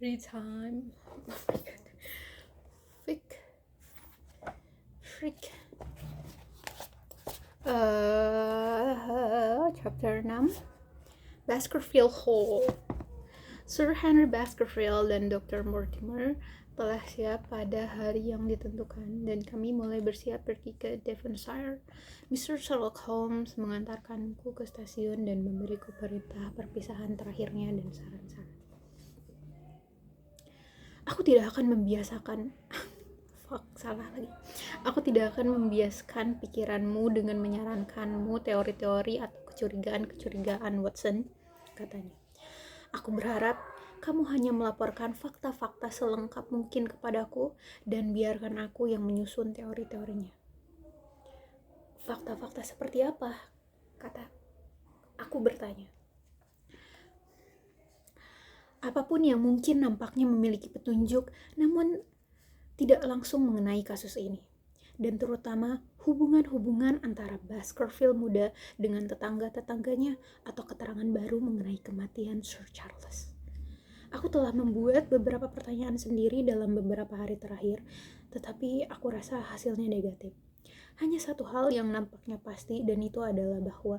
Read time. Oh my god. Freak. Freak. Chapter 6. Baskerville Hall. Sir Henry Baskerville dan Dr. Mortimer telah siap pada hari yang ditentukan dan kami mulai bersiap pergi ke Devonshire. Mr. Sherlock Holmes mengantarkanku ke stasiun dan memberiku perintah perpisahan terakhirnya dan saran-saran. Aku tidak akan membiasakan Aku tidak akan membiaskan pikiranmu dengan menyarankanmu teori-teori atau kecurigaan-kecurigaan, Watson, katanya. Aku berharap kamu hanya melaporkan fakta-fakta selengkap mungkin kepadaku dan biarkan aku yang menyusun teori-teorinya. Fakta-fakta seperti apa? Kata aku bertanya. Apapun yang mungkin nampaknya memiliki petunjuk, namun tidak langsung mengenai kasus ini. Dan terutama hubungan-hubungan antara Baskerville muda dengan tetangga-tetangganya atau keterangan baru mengenai kematian Sir Charles. Aku telah membuat beberapa pertanyaan sendiri dalam beberapa hari terakhir, tetapi aku rasa hasilnya negatif. Hanya satu hal yang nampaknya pasti, dan itu adalah bahwa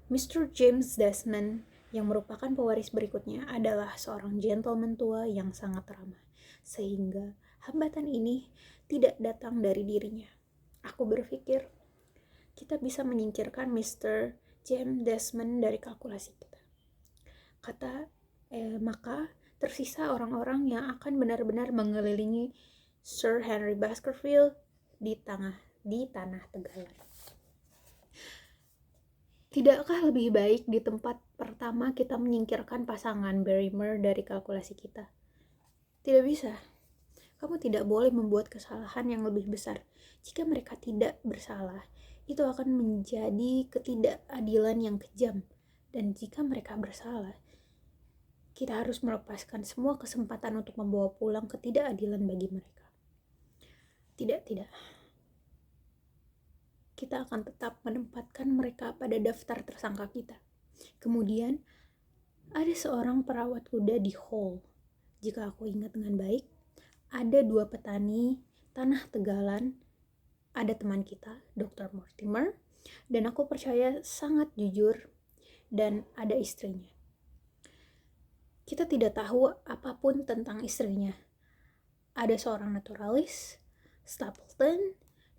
Mr. James Desmond yang merupakan pewaris berikutnya adalah seorang gentleman tua yang sangat ramah, sehingga hambatan ini tidak datang dari dirinya. Aku berpikir kita bisa menyingkirkan Mr. James Desmond dari kalkulasi kita. Maka tersisa orang-orang yang akan benar-benar mengelilingi Sir Henry Baskerville di tanah Tegalan. Tidakkah lebih baik di tempat pertama kita menyingkirkan pasangan Barrymore dari kalkulasi kita? Tidak bisa. Kamu tidak boleh membuat kesalahan yang lebih besar. Jika mereka tidak bersalah, itu akan menjadi ketidakadilan yang kejam. Dan jika mereka bersalah, kita harus melepaskan semua kesempatan untuk membawa pulang ketidakadilan bagi mereka. Tidak. Kita akan tetap menempatkan mereka pada daftar tersangka kita. Kemudian, ada seorang perawat kuda di Hall. Jika aku ingat dengan baik, ada 2 petani tanah Tegalan, ada teman kita, Dr. Mortimer, dan aku percaya sangat jujur, dan ada istrinya. Kita tidak tahu apapun tentang istrinya. Ada seorang naturalis, Stapleton,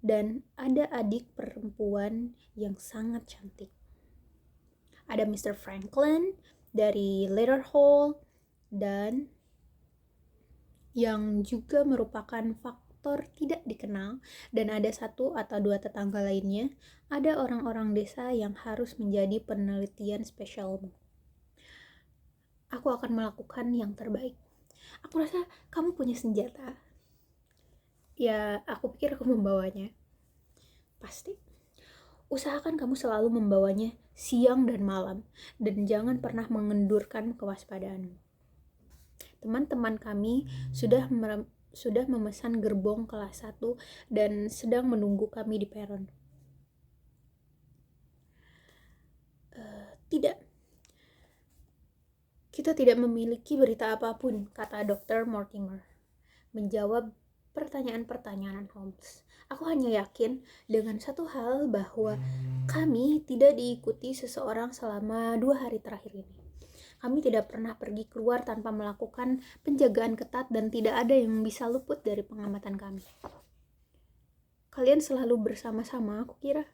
dan ada adik perempuan yang sangat cantik. Ada Mr. Franklin dari Leatherhall, dan yang juga merupakan faktor tidak dikenal, dan ada 1 atau 2 tetangga lainnya. Ada orang-orang desa yang harus menjadi penelitian spesialmu. Aku akan melakukan yang terbaik. Aku rasa kamu punya senjata. Ya, aku pikir aku membawanya. Pasti. Usahakan kamu selalu membawanya siang dan malam, dan jangan pernah mengendurkan kewaspadaanmu. Teman-teman kami sudah memesan gerbong kelas 1 dan sedang menunggu kami di peron. Tidak. Kita tidak memiliki berita apapun, kata Dr. Mortimer, menjawab pertanyaan-pertanyaan Holmes. Aku hanya yakin dengan satu hal, bahwa kami tidak diikuti seseorang selama 2 hari terakhir ini. Kami tidak pernah pergi keluar tanpa melakukan penjagaan ketat dan tidak ada yang bisa luput dari pengamatan kami. Kalian selalu bersama-sama, aku kira.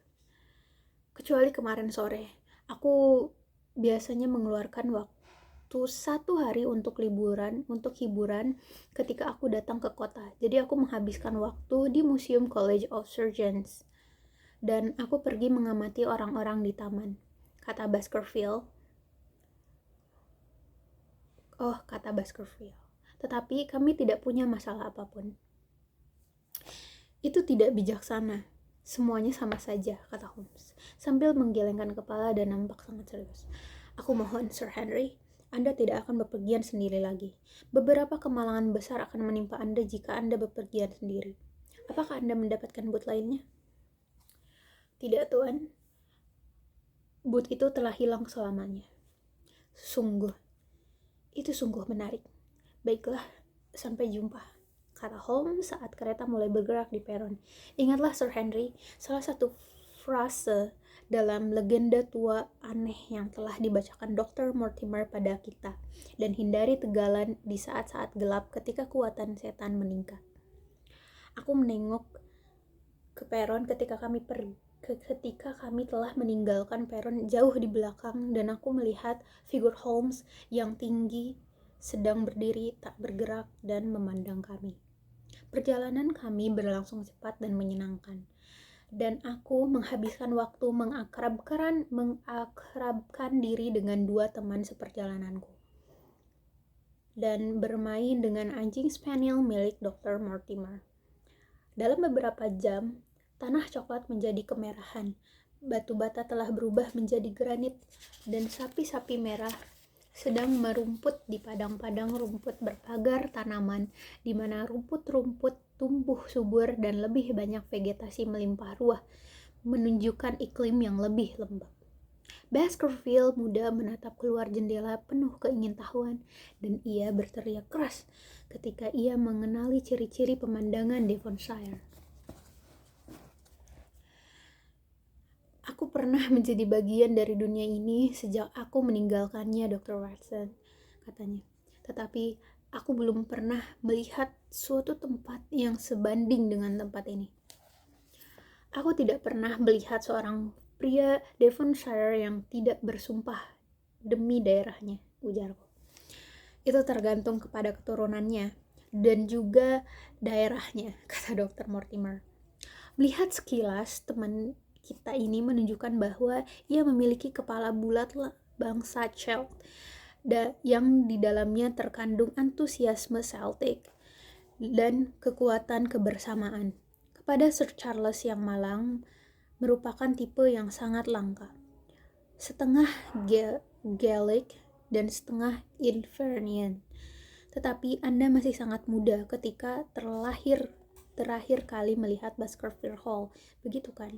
Kecuali kemarin sore, aku biasanya mengeluarkan waktu 1 hari untuk hiburan ketika aku datang ke kota. Jadi aku menghabiskan waktu di Museum College of Surgeons. Dan aku pergi mengamati orang-orang di taman, kata Baskerville. Kata Baskerville. Tetapi kami tidak punya masalah apapun. Itu tidak bijaksana. Semuanya sama saja, kata Holmes, sambil menggelengkan kepala dan nampak sangat serius. Aku mohon, Sir Henry, Anda tidak akan bepergian sendiri lagi. Beberapa kemalangan besar akan menimpa Anda jika Anda bepergian sendiri. Apakah Anda mendapatkan boot lainnya? Tidak, Tuan. Boot itu telah hilang selamanya. Itu sungguh menarik. Baiklah, sampai jumpa, kata Holmes saat kereta mulai bergerak di peron. Ingatlah Sir Henry, salah satu frase dalam legenda tua aneh yang telah dibacakan Dr. Mortimer pada kita, dan hindari tegalan di saat-saat gelap ketika kekuatan setan meningkat. Aku menengok ke peron ketika kami telah meninggalkan peron jauh di belakang, dan aku melihat figur Holmes yang tinggi sedang berdiri tak bergerak dan memandang kami. Perjalanan kami berlangsung cepat dan menyenangkan, dan aku menghabiskan waktu mengakrabkan diri dengan dua teman seperjalananku dan bermain dengan anjing spaniel milik Dr. Mortimer. Dalam beberapa jam, tanah coklat menjadi kemerahan, batu bata telah berubah menjadi granit, dan sapi-sapi merah sedang merumput di padang-padang rumput berpagar tanaman, di mana rumput-rumput tumbuh subur dan lebih banyak vegetasi melimpah ruah, menunjukkan iklim yang lebih lembab. Baskerville muda menatap keluar jendela penuh keingintahuan, dan ia berteriak keras ketika ia mengenali ciri-ciri pemandangan Devonshire. Aku pernah menjadi bagian dari dunia ini sejak aku meninggalkannya, Dr. Watson, katanya. Tetapi aku belum pernah melihat suatu tempat yang sebanding dengan tempat ini. Aku tidak pernah melihat seorang pria Devonshire yang tidak bersumpah demi daerahnya, ujarku. Itu tergantung kepada keturunannya dan juga daerahnya, kata Dr. Mortimer. Melihat sekilas, teman kita ini menunjukkan bahwa ia memiliki kepala bulat bangsa Celt yang di dalamnya terkandung antusiasme Celtic dan kekuatan kebersamaan. Kepada Sir Charles yang malang merupakan tipe yang sangat langka, setengah Gaelic dan setengah Invernian. Tetapi Anda masih sangat muda ketika terakhir kali melihat Baskerville Hall, begitu kan?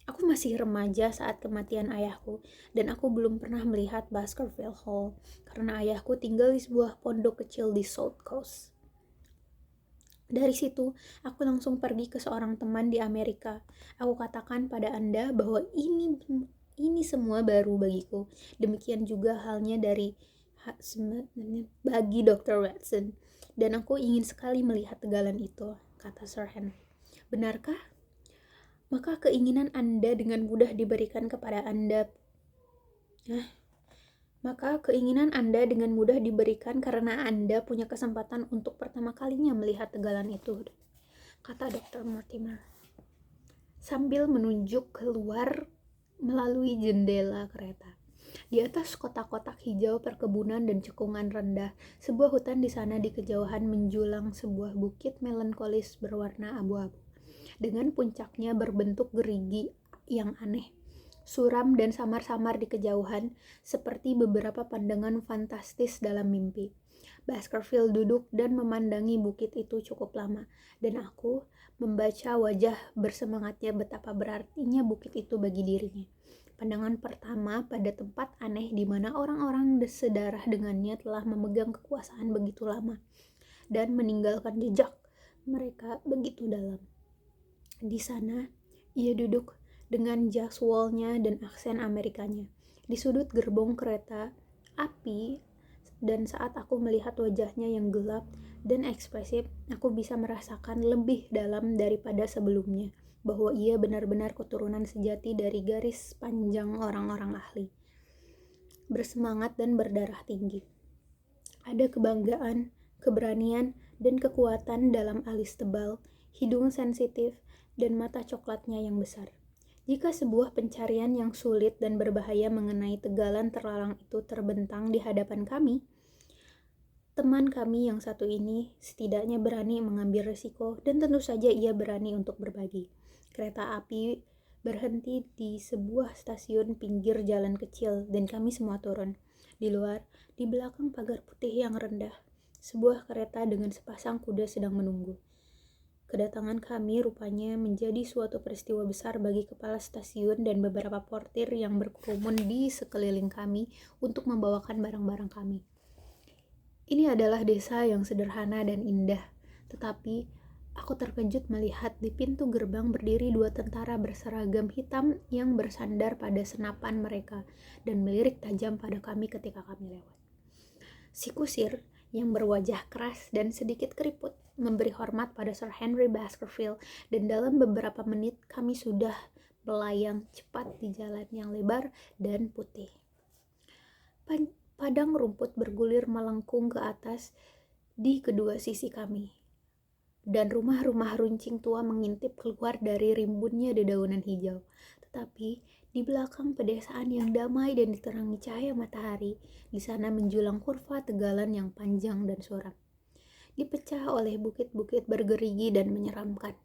Aku masih remaja saat kematian ayahku, dan aku belum pernah melihat Baskerville Hall karena ayahku tinggal di sebuah pondok kecil di South Coast. Dari situ, aku langsung pergi ke seorang teman di Amerika. Aku katakan pada Anda bahwa ini semua baru bagiku. Demikian juga halnya bagi Dr. Watson. Dan aku ingin sekali melihat tegalan itu, kata Sir Henry. Benarkah? Maka keinginan Anda dengan mudah diberikan kepada Anda. Karena Anda punya kesempatan untuk pertama kalinya melihat tegalan itu, kata Dr. Mortimer, sambil menunjuk keluar melalui jendela kereta. Di atas kotak-kotak hijau perkebunan dan cekungan rendah, sebuah hutan di sana di kejauhan menjulang sebuah bukit melankolis berwarna abu-abu, dengan puncaknya berbentuk gerigi yang aneh, suram dan samar-samar di kejauhan, seperti beberapa pandangan fantastis dalam mimpi. Baskerville duduk dan memandangi bukit itu cukup lama, dan aku membaca wajah bersemangatnya betapa berartinya bukit itu bagi dirinya. Pandangan pertama pada tempat aneh di mana orang-orang sedarah dengannya telah memegang kekuasaan begitu lama dan meninggalkan jejak mereka begitu dalam. Di sana, ia duduk dengan jaswalnya dan aksen Amerikanya di sudut gerbong kereta api, dan saat aku melihat wajahnya yang gelap dan ekspresif, aku bisa merasakan lebih dalam daripada sebelumnya bahwa ia benar-benar keturunan sejati dari garis panjang orang-orang ahli, bersemangat dan berdarah tinggi. Ada kebanggaan, keberanian, dan kekuatan dalam alis tebal, hidung sensitif, dan mata coklatnya yang besar. Jika sebuah pencarian yang sulit dan berbahaya mengenai tegalan terlarang itu terbentang di hadapan kami, teman kami yang satu ini setidaknya berani mengambil risiko, dan tentu saja ia berani untuk berbagi. Kereta api berhenti di sebuah stasiun pinggir jalan kecil, dan kami semua turun. Di luar, di belakang pagar putih yang rendah, sebuah kereta dengan sepasang kuda sedang menunggu. Kedatangan kami rupanya menjadi suatu peristiwa besar bagi kepala stasiun dan beberapa portir yang berkerumun di sekeliling kami untuk membawakan barang-barang kami. Ini adalah desa yang sederhana dan indah, tetapi aku terkejut melihat di pintu gerbang berdiri dua tentara berseragam hitam yang bersandar pada senapan mereka dan melirik tajam pada kami ketika kami lewat. Si kusir yang berwajah keras dan sedikit keriput memberi hormat pada Sir Henry Baskerville, dan dalam beberapa menit kami sudah melayang cepat di jalan yang lebar dan putih. Padang rumput bergulir melengkung ke atas di kedua sisi kami, dan rumah-rumah runcing tua mengintip keluar dari rimbunnya dedaunan hijau. Tetapi di belakang pedesaan yang damai dan diterangi cahaya matahari, di sana menjulang kurva tegalan yang panjang dan suram, dipecah oleh bukit-bukit bergerigi dan menyeramkan.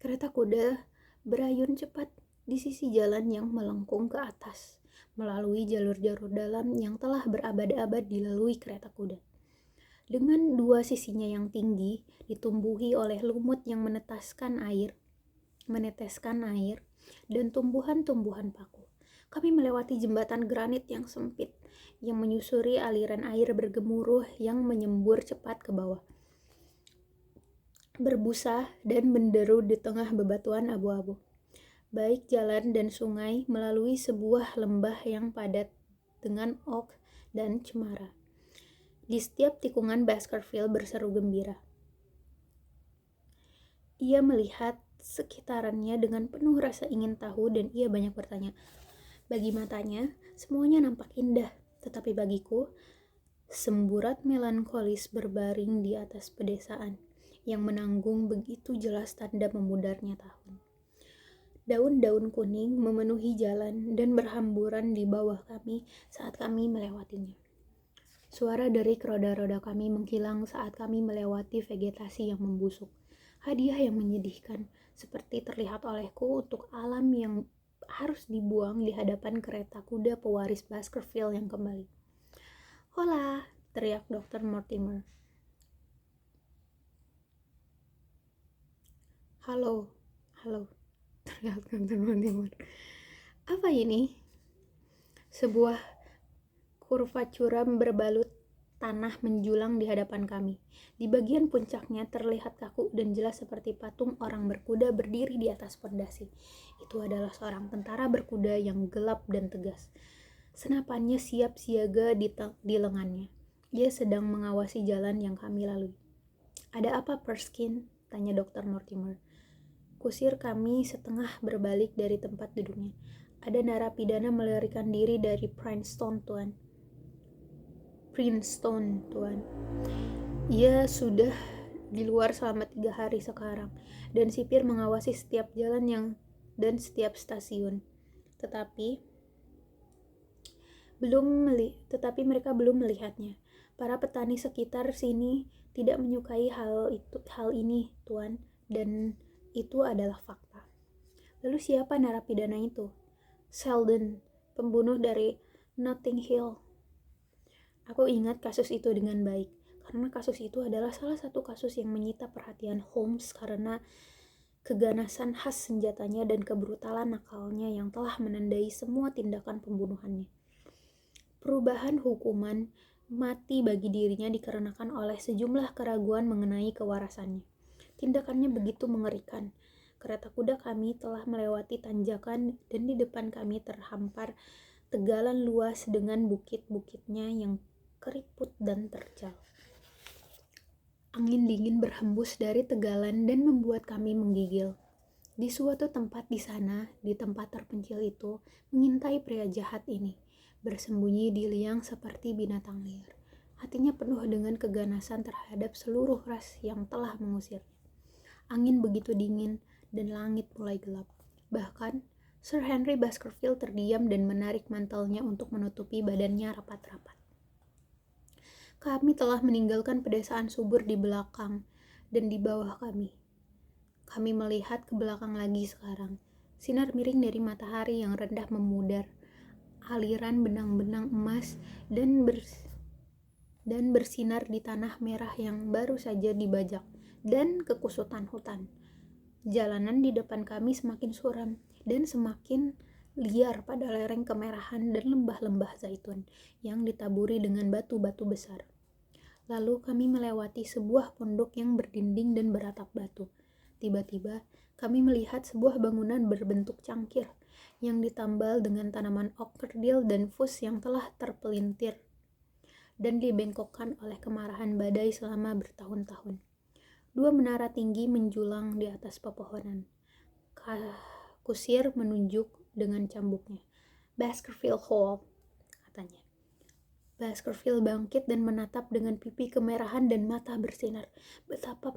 Kereta kuda berayun cepat di sisi jalan yang melengkung ke atas, melalui jalur-jalur dalam yang telah berabad-abad dilalui kereta kuda. Dengan dua sisinya yang tinggi, ditumbuhi oleh lumut yang meneteskan air, dan tumbuhan-tumbuhan paku. Kami melewati jembatan granit yang sempit, yang menyusuri aliran air bergemuruh yang menyembur cepat ke bawah, berbusa dan menderu di tengah bebatuan abu-abu. Baik jalan dan sungai melalui sebuah lembah yang padat dengan oak dan cemara. Di setiap tikungan Baskerville berseru gembira. Ia melihat sekitarannya dengan penuh rasa ingin tahu dan ia banyak bertanya. Bagi matanya, semuanya nampak indah, tetapi bagiku, semburat melankolis berbaring di atas pedesaan yang menanggung begitu jelas tanda memudarnya tahun. Daun-daun kuning memenuhi jalan dan berhamburan di bawah kami saat kami melewatinya. Suara derik roda-roda kami menghilang saat kami melewati vegetasi yang membusuk. Hadiah yang menyedihkan, seperti terlihat olehku untuk alam yang harus dibuang di hadapan kereta kuda pewaris Baskerville yang kembali. "Hola!" teriak Dr. Mortimer. Halo, teriak Dr. Mortimer. Apa ini? Sebuah kurva curam berbalut tanah menjulang di hadapan kami. Di bagian puncaknya terlihat kaku dan jelas seperti patung orang berkuda berdiri di atas pondasi. Itu adalah seorang tentara berkuda yang gelap dan tegas. Senapannya siap siaga di lengannya. Dia sedang mengawasi jalan yang kami lalui. "Ada apa, Perskins?" tanya Dr. Mortimer. Kusir kami setengah berbalik dari tempat duduknya. "Ada narapidana melarikan diri dari Princeton, Tuan. Ia sudah di luar selama 3 hari sekarang, dan sipir mengawasi setiap jalan dan setiap stasiun. Tetapi mereka belum melihatnya. Para petani sekitar sini tidak menyukai hal ini, Tuan, dan itu adalah fakta." "Lalu siapa narapidana itu?" "Selden, pembunuh dari Notting Hill." Aku ingat kasus itu dengan baik, karena kasus itu adalah salah satu kasus yang menyita perhatian Holmes karena keganasan khas senjatanya dan kebrutalan nakalnya yang telah menandai semua tindakan pembunuhannya. Perubahan hukuman mati bagi dirinya dikarenakan oleh sejumlah keraguan mengenai kewarasannya. Tindakannya begitu mengerikan. Kereta kuda kami telah melewati tanjakan dan di depan kami terhampar tegalan luas dengan bukit-bukitnya yang keriput dan terjal. Angin dingin berhembus dari tegalan dan membuat kami menggigil. Di suatu tempat di sana, di tempat terpencil itu, mengintai pria jahat ini, bersembunyi di liang seperti binatang liar. Hatinya penuh dengan keganasan terhadap seluruh ras yang telah mengusirnya. Angin begitu dingin dan langit mulai gelap. Bahkan, Sir Henry Baskerville terdiam dan menarik mantelnya untuk menutupi badannya rapat-rapat. Kami telah meninggalkan pedesaan subur di belakang dan di bawah kami. Kami melihat ke belakang lagi sekarang. Sinar miring dari matahari yang rendah memudar, aliran benang-benang emas dan bersinar di tanah merah yang baru saja dibajak, dan kekusutan hutan. Jalanan di depan kami semakin suram dan semakin liar pada lereng kemerahan dan lembah-lembah zaitun yang ditaburi dengan batu-batu besar. Lalu kami melewati sebuah pondok yang berdinding dan beratap batu. Tiba-tiba, kami melihat sebuah bangunan berbentuk cangkir yang ditambal dengan tanaman oak kerdil dan fus yang telah terpelintir dan dibengkokkan oleh kemarahan badai selama bertahun-tahun. 2 menara tinggi menjulang di atas pepohonan. Kusir menunjuk dengan cambuknya. "Baskerville Hall," katanya. Baskerville bangkit dan menatap dengan pipi kemerahan dan mata bersinar. Beberapa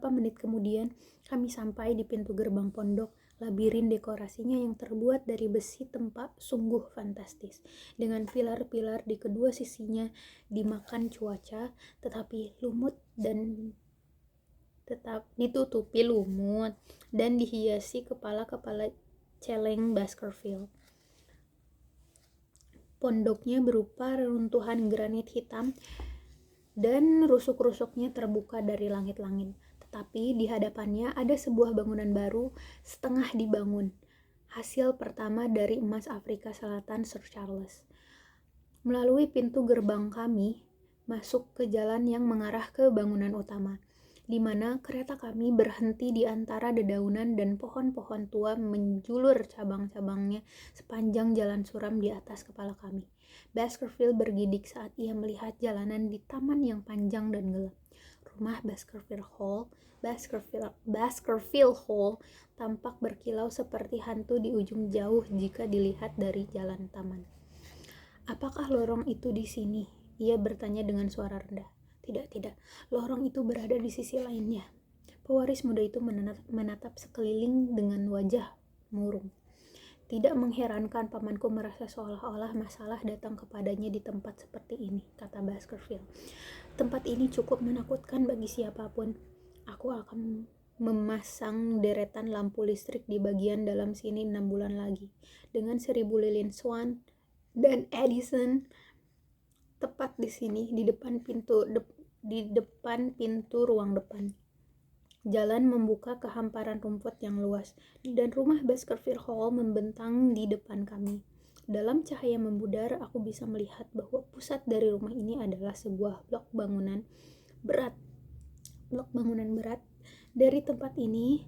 menit kemudian, kami sampai di pintu gerbang pondok. Labirin dekorasinya yang terbuat dari besi tempa sungguh fantastis, dengan pilar-pilar di kedua sisinya dimakan cuaca, tetapi ditutupi lumut dan dihiasi kepala-kepala celeng Baskerville. Pondoknya berupa reruntuhan granit hitam dan rusuk-rusuknya terbuka dari langit-langit. Tetapi di hadapannya ada sebuah bangunan baru setengah dibangun, hasil pertama dari emas Afrika Selatan Sir Charles. Melalui pintu gerbang kami masuk ke jalan yang mengarah ke bangunan utama, di mana kereta kami berhenti di antara dedaunan dan pohon-pohon tua menjulur cabang-cabangnya sepanjang jalan suram di atas kepala kami. Baskerville bergidik saat ia melihat jalanan di taman yang panjang dan gelap. Rumah Baskerville Hall tampak berkilau seperti hantu di ujung jauh jika dilihat dari jalan taman. "Apakah lorong itu di sini?" ia bertanya dengan suara rendah. Tidak, lorong itu berada di sisi lainnya." Pewaris muda itu menatap sekeliling dengan wajah murung. "Tidak mengherankan pamanku merasa seolah-olah masalah datang kepadanya di tempat seperti ini," kata Baskerville. "Tempat ini cukup menakutkan bagi siapapun. Aku akan memasang deretan lampu listrik di bagian dalam sini 6 bulan lagi, dengan 1000 lilin Swan dan Edison tepat di sini, di depan pintu ruang depan. Jalan membuka ke hamparan rumput yang luas, dan rumah Baskerville Hall membentang di depan kami. Dalam cahaya membudar, aku bisa melihat bahwa pusat dari rumah ini adalah sebuah blok bangunan berat. Dari tempat ini,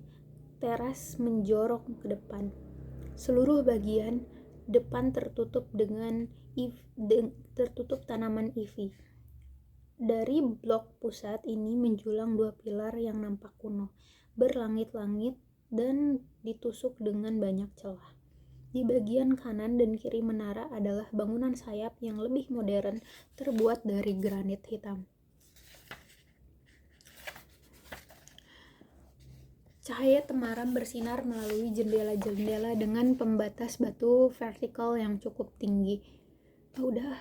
teras menjorok ke depan. Seluruh bagian depan tertutup tanaman ivy. Dari blok pusat ini menjulang 2 pilar yang nampak kuno, berlangit-langit dan ditusuk dengan banyak celah. Di bagian kanan dan kiri menara adalah bangunan sayap yang lebih modern, terbuat dari granit hitam. Cahaya temaram bersinar melalui jendela-jendela dengan pembatas batu vertikal yang cukup tinggi. Udah,